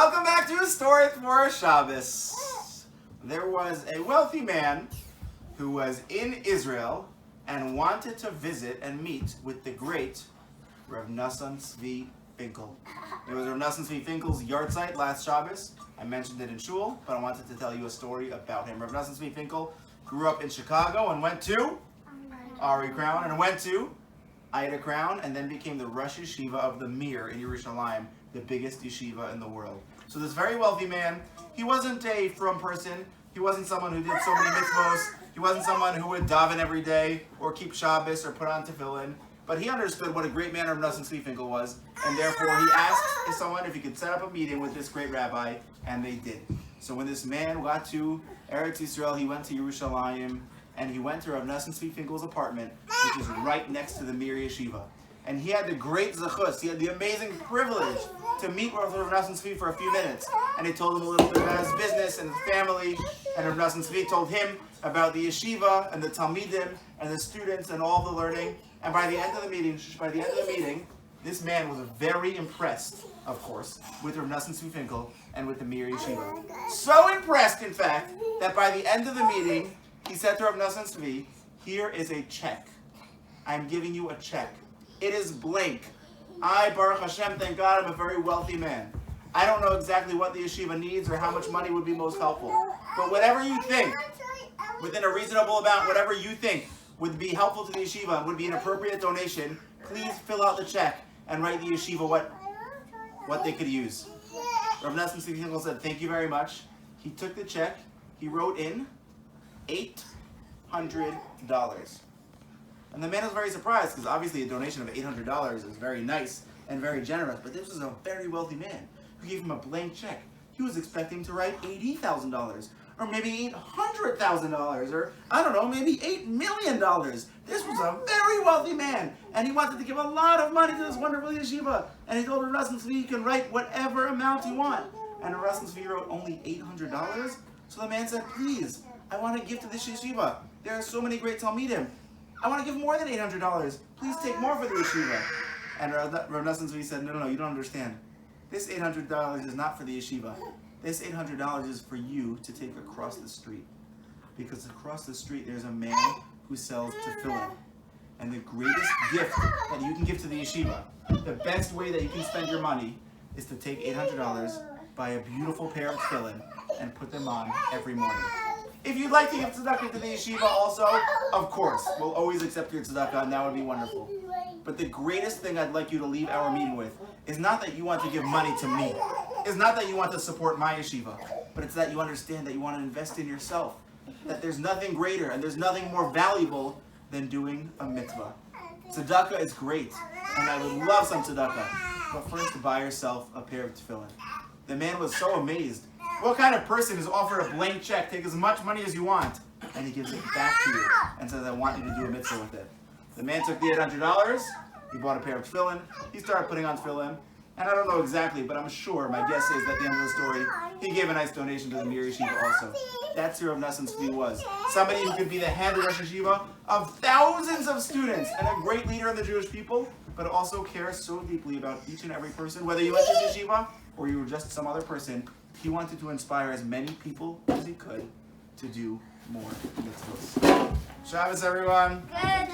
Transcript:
Welcome back to a story for Shabbos. There was a wealthy man who was in Israel and wanted to visit and meet with the great Rav Nosson Tzvi Finkel. It was Rav Nosson Tzvi Finkel's yahrzeit last Shabbos. I mentioned it in shul, but I wanted to tell you a story about him. Rav Nosson Tzvi Finkel grew up in Chicago and went to Ari Crown and went to Ida Crown and then became the Rosh Yeshiva of the Mir in Yerushalayim, the biggest yeshiva in the world. So this very wealthy man, he wasn't a frum person. He wasn't someone who did so many mitzvos. He wasn't someone who would daven every day or keep Shabbos or put on tefillin. But he understood what a great man Rav Nosson Tzvi Finkel was, and therefore he asked someone if he could set up a meeting with this great rabbi, and they did. So when this man got to Eretz Yisrael, he went to Yerushalayim, and he went to Rav Nosson Tzvi Finkel's apartment, which is right next to the Mir Yeshiva. And he had the great zechus, he had the amazing privilege to meet with Rav Nosson Tzvi for a few minutes. And he told him a little bit about his business and his family, and Rav Nosson Tzvi told him about the yeshiva and the talmidim and the students and all the learning. And by the end of the meeting, this man was very impressed, of course, with Rav Nosson Tzvi Finkel and with the Mir Yeshiva. So impressed, in fact, that by the end of the meeting, he said to Rav Nosson Tzvi, "Here is a check. I'm giving you a check. It is blank. I, Baruch Hashem, thank God, I'm a very wealthy man. I don't know exactly what the yeshiva needs or how much money would be most helpful. But whatever you think, within a reasonable amount, whatever you think would be helpful to the yeshiva and would be an appropriate donation, please fill out the check and write the yeshiva what they could use." Rav Nosson Tzvi Finkel said, "Thank you very much." He took the check. He wrote in $800. And the man was very surprised because obviously a donation of $800 is very nice and very generous, but this was a very wealthy man who gave him a blank check. He was expecting to write $80,000 or maybe $800,000 or I don't know, maybe $8 million. This was a very wealthy man and he wanted to give a lot of money to this wonderful yeshiva. And he told Rav Nosson Tzvi, "You can write whatever amount you want." And Rav Nosson Tzvi wrote only $800. So the man said, "Please, I want to give to this yeshiva. There are so many great talmidim. I want to give more than $800. Please take more for the yeshiva." And Rav Nosson Tzvi said, No, you don't understand. This $800 is not for the yeshiva. This $800 is for you to take across the street. Because across the street there's a man who sells tefillin. And the greatest gift that you can give to the yeshiva, the best way that you can spend your money, is to take $800, buy a beautiful pair of tefillin, and put them on every morning. If you'd like to give tzedakah to the yeshiva also, of course, we'll always accept your tzedakah, and that would be wonderful. But the greatest thing I'd like you to leave our meeting with is not that you want to give money to me. It's not that you want to support my yeshiva, but it's that you understand that you want to invest in yourself. That there's nothing greater and there's nothing more valuable than doing a mitzvah. Tzedakah is great, and I would love some tzedakah. But first, buy yourself a pair of tefillin. The man was so amazed. What kind of person is offered a blank check, take as much money as you want, and he gives it back to you and says, "I want you to do a mitzvah with it." The man took the $800, he bought a pair of tefillin, he started putting on tefillin, and I don't know exactly, but I'm sure, my guess is that at the end of the story, he gave a nice donation to the Mir Yeshiva also. That's who Rav Nosson Tzvi was. Somebody who could be the head of Rosh Yeshiva of thousands of students and a great leader of the Jewish people, but also cares so deeply about each and every person, whether you went to yeshiva or you were just some other person. He wanted to inspire as many people as he could to do more mitzvahs. Shabbos, everyone. Good.